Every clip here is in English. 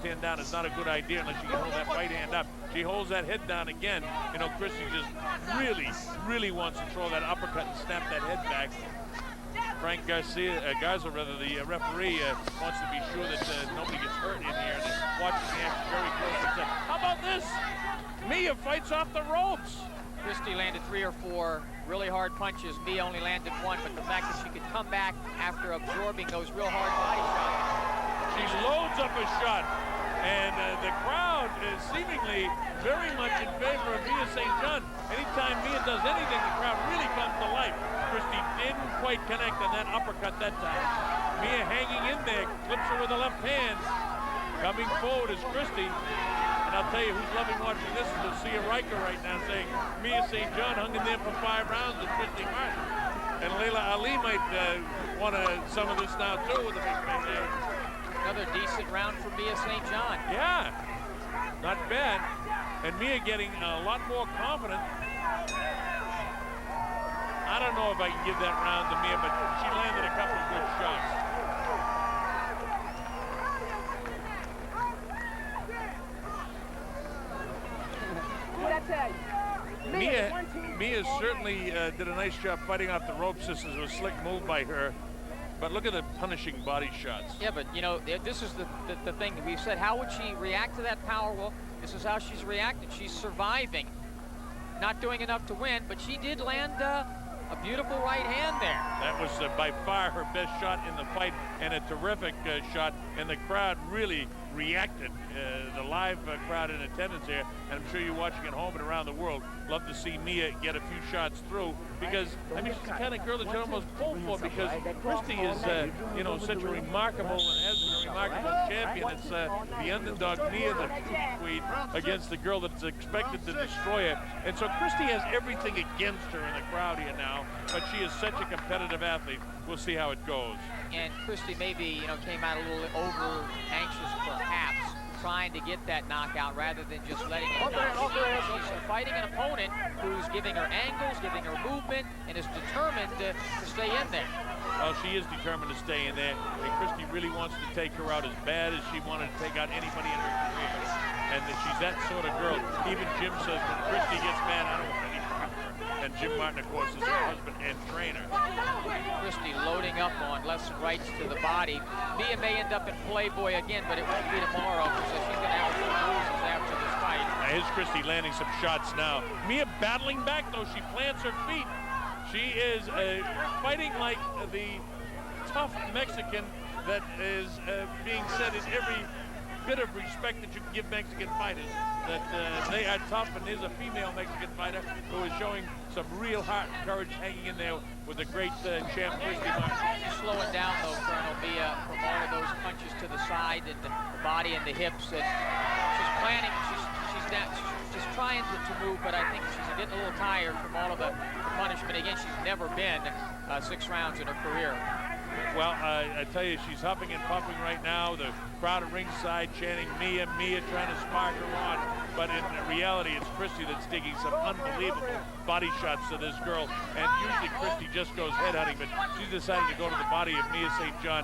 left hand down is not a good idea unless you can hold that right hand up. She holds that head down again. You know, Christy just really wants to throw that uppercut and snap that head back. Frank Garza, the referee, wants to be sure that nobody gets hurt in here. And watching the action very closely and said, how about this? Mia fights off the ropes. Christy landed 3 or 4 really hard punches. Mia only landed 1, but the fact that she could come back after absorbing those real hard body shots. She loads up a shot, and the crowd is seemingly very much in favor of Mia St. John. Anytime Mia does anything, the crowd really comes to life. Christy didn't quite connect on that uppercut that time. Mia hanging in there, clips her with the left hand. Coming forward is Christy. And I'll tell you who's loving watching this is Lucia Riker right now saying Mia St. John hung in there for 5 rounds with Christy Martin. And Layla Ali might want some of this now too with the big man there. Another decent round for Mia St. John. Yeah, not bad. And Mia getting a lot more confident. I don't know if I can give that round to Mia, but she landed a couple of good shots. Mia certainly did a nice job fighting off the ropes. This is a slick move by her. But look at the punishing body shots. Yeah, but you know, this is the thing. We've said, how would she react to that power? Well, this is how she's reacting. She's surviving. Not doing enough to win, but she did land a beautiful right hand there. That was by far her best shot in the fight, and a terrific shot, and the crowd really reacted. The live crowd in attendance here, and I'm sure you're watching at home and around the world, love to see Mia get a few shots through, because I mean, she's the kind of girl that you almost pull for, because Christy is you know, such a remarkable and has been a remarkable champion. It's the underdog Mia, the queen, against the girl that's expected to destroy her, and so Christy has everything against her in the crowd here now, but she is such a competitive athlete. We'll see how it goes. And Christy maybe, you know, came out a little over anxious perhaps, trying to get that knockout rather than just letting it go. She's fighting an opponent who's giving her angles, giving her movement, and is determined to stay in there. Well, she is determined to stay in there, and Christy really wants to take her out as bad as she wanted to take out anybody in her career. And that she's that sort of girl. Even Jim says when Christy gets mad, I don't want any part of her. And Jim Martin, of course, is her husband and trainer. Christy loading up on lefts and rights to the body. Mia may end up in Playboy again, but it won't be tomorrow because she's going to have some bruises after this fight. Now here's Christy landing some shots now. Mia battling back, though. She plants her feet. She is fighting like the tough Mexican that is being said in every bit of respect that you can give Mexican fighters, that they are tough, and here's a female Mexican fighter who is showing some real heart and courage hanging in there with the great champ Christy Martin. She's slowing down though, Colonel, Mia, from all of those punches to the side and the body and the hips, and she's planning, she's trying to move, but I think she's getting a little tired from all of the punishment. Again, she's never been 6 rounds in her career. Well, I tell you, she's huffing and puffing right now. The crowd at ringside chanting Mia, Mia, trying to spark her on. But in reality, it's Christy that's digging some unbelievable body shots to this girl. And usually Christy just goes head hunting, but she's decided to go to the body of Mia St. John,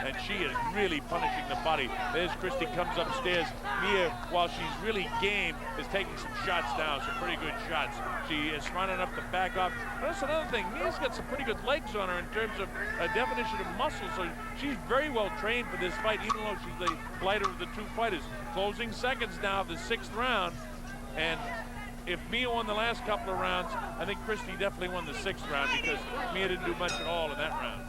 and she is really punishing the body. There's Christy comes upstairs. Mia, while she's really game, is taking some shots now, some pretty good shots. She is smart enough to back off. That's another thing. Mia's got some pretty good legs on her in terms of definition of muscle, so she's very well trained for this fight, even though she's the lighter of the 2 fighters. Closing seconds now of the 6th round, and if Mia won the last couple of rounds, I think Christy definitely won the 6th round, because Mia didn't do much at all in that round.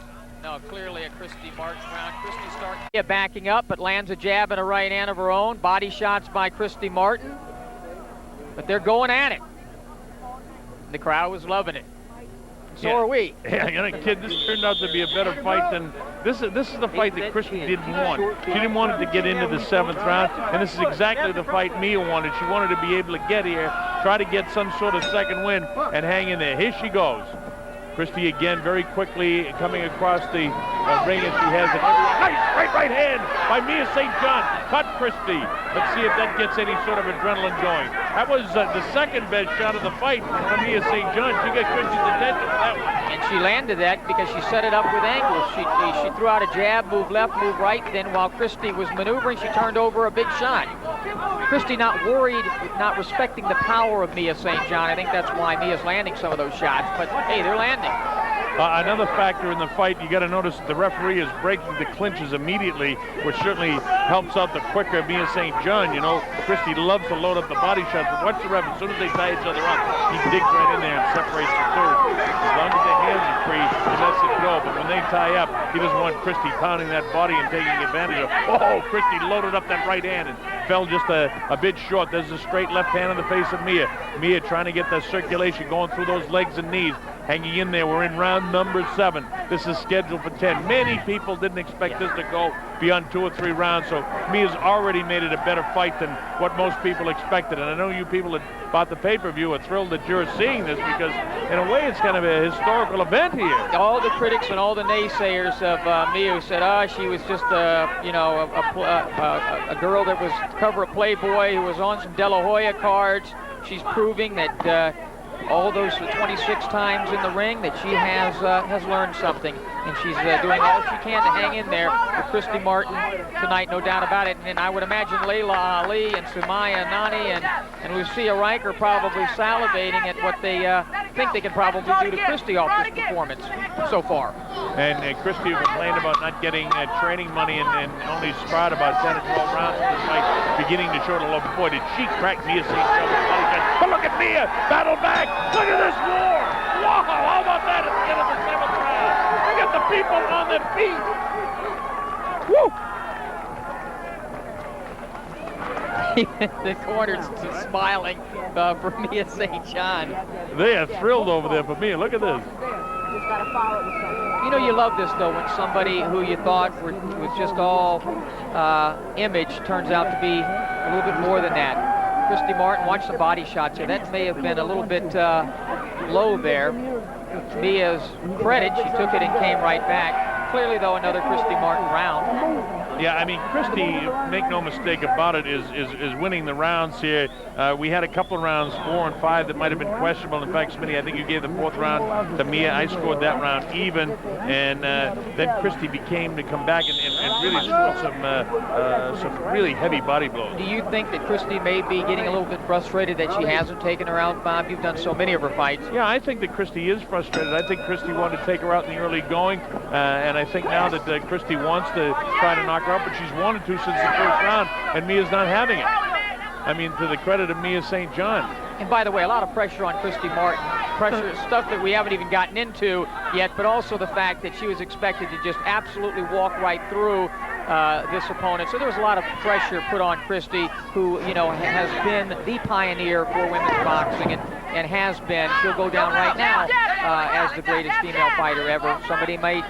No, clearly a Christy Martin round. Christy starts backing up, but lands a jab and a right hand of her own. Body shots by Christy Martin, but they're going at it. The crowd was loving it. So are we. Yeah, you know, kid, this turned out to be a better fight than this is the fight that Christy didn't want. She didn't want it to get into the 7th round, and this is exactly the fight Mia wanted. She wanted to be able to get here, try to get some sort of second win, and hang in there. Here she goes. Christy again very quickly coming across the ring, and she has a nice right hand by Mia St. John. Cut Christy. Let's see if that gets any sort of adrenaline going. That was the second best shot of the fight from Mia St. John. She got Christy's attention for that one. And she landed that because she set it up with angles. She threw out a jab, move left, move right. Then while Christy was maneuvering, she turned over a big shot. Christy not worried, not respecting the power of Mia St. John. I think that's why Mia's landing some of those shots. But hey, they're landing. Another factor in the fight, you got to notice the referee is breaking the clinches immediately, which certainly helps out the quicker Mia St. John. You know, Christy loves to load up the body shots, but watch the ref. As soon as they tie each other up, he digs right in there and separates the two. As long as their hands are free, he lets it go. But when they tie up, he doesn't want Christy pounding that body and taking advantage of. Oh, Christy loaded up that right hand and fell just a bit short. There's a straight left hand in the face of Mia. Mia trying to get the circulation going through those legs and knees. Hanging in there. We're in round number 7. This is scheduled for 10. Many people didn't expect this to go beyond 2 or 3 rounds, so Mia's already made it a better fight than what most people expected. And I know you people that bought the pay-per-view are thrilled that you're seeing this, because in a way it's kind of a historical event here. All the critics and all the naysayers of Mia who said, she was just a girl that was cover of Playboy who was on some De La Hoya cards. She's proving that all those 26 times in the ring that she has learned something, and she's doing all she can to hang in there with Christy Martin tonight, no doubt about it. And I would imagine Layla Ali and Sumaya Nani and Lucia Riker probably salivating at what they think they can probably do to Christy off this performance so far. And Christy complained about not getting training money and only sparred about 10 or 12 rounds of this fight, beginning to show the low. Boy, did she crack Mia St. John. But look at Mia, battle back. Look at this war. Wow, how about that at the end of the 7th round? We got the people on their feet. Woo! The corner's smiling for Mia St. John. They are thrilled over there for Mia. Look at this. You know, you love this, though, when somebody who you thought was just all image turns out to be a little bit more than that. Christy Martin, watch the body shots here. That may have been a little bit low there. Mia's credit, she took it and came right back. Clearly, though, another Christy Martin round. Yeah, I mean, Christy, make no mistake about it, is winning the rounds here. We had a couple of rounds, 4 and 5, that might have been questionable. In fact, Smitty, I think you gave the 4th round to Mia. I scored that round even, and then Christy became to come back and really scored some really heavy body blows. Do you think that Christy may be getting a little bit frustrated that she hasn't taken her out, Bob? You've done so many of her fights. Yeah, I think that Christy is frustrated. I think Christy wanted to take her out in the early going, and I think now that Christy wants to try to knock her out, but she's wanted to since the 1st round, and Mia's not having it. I mean, to the credit of Mia St. John. And by the way, a lot of pressure on Christy Martin. Pressure, stuff that we haven't even gotten into yet, but also the fact that she was expected to just absolutely walk right through this opponent. So there was a lot of pressure put on Christy, who, you know, has been the pioneer for women's boxing and has been. She'll go down right now as the greatest female fighter ever. Somebody might,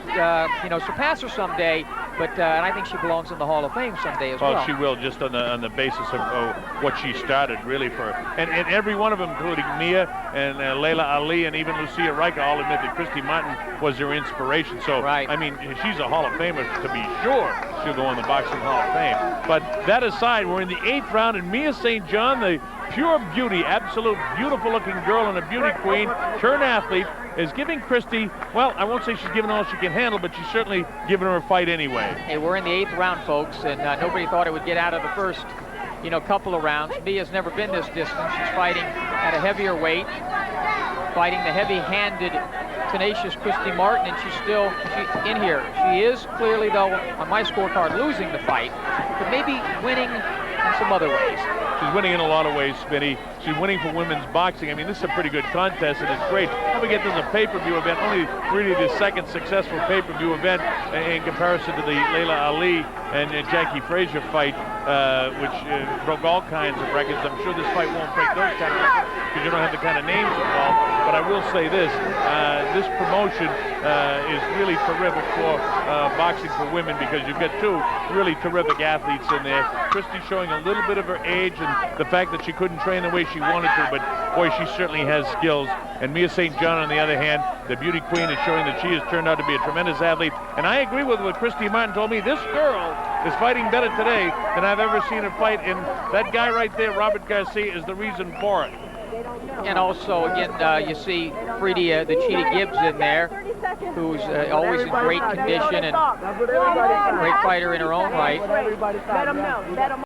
surpass her someday, but and I think she belongs in the Hall of Fame someday as well. Well, she will, just on the basis of what she started, really, for and every one of them, including Mia and Layla Ali and even Lucia Riker, all admit that Christy Martin was their inspiration. So, right. I mean, she's a Hall of Famer to be sure. She'll go in the Boxing Hall of Fame. But that aside, we're in the 8th round, and Mia St. John, the pure beauty, absolute beautiful-looking girl and a beauty queen, turn athlete, is giving Christy, well, I won't say she's giving all she can handle, but she's certainly giving her a fight anyway. Hey, we're in the 8th round, folks, and nobody thought it would get out of the first, couple of rounds. Mia's never been this distance. She's fighting at a heavier weight, fighting the heavy-handed, tenacious Christy Martin, and she's still in here. She is clearly, though, on my scorecard, losing the fight, but maybe winning in some other ways. She's winning in a lot of ways, Smitty. She's winning for women's boxing. I mean, this is a pretty good contest, and it's great. Don't forget, this is a pay-per-view event, only really the 2nd successful pay-per-view event in comparison to the Layla Ali and Jackie Frazier fight, which broke all kinds of records. I'm sure this fight won't break those kind of records because you don't have the kind of names involved. But I will say this, this promotion is really terrific for boxing for women, because you've got two really terrific athletes in there. Christy showing a little bit of her age and the fact that she couldn't train the way she wanted to, but boy, she certainly has skills. And Mia St. John, on the other hand, the beauty queen, is showing that she has turned out to be a tremendous athlete. And I agree with what Christy Martin told me. This girl is fighting better today than I've ever seen her fight, and that guy right there, Robert Garcia, is the reason for it. And also, again, you see Freddie, the Cheetah Gibbs in there, who's always in great condition and a great fighter in her own right.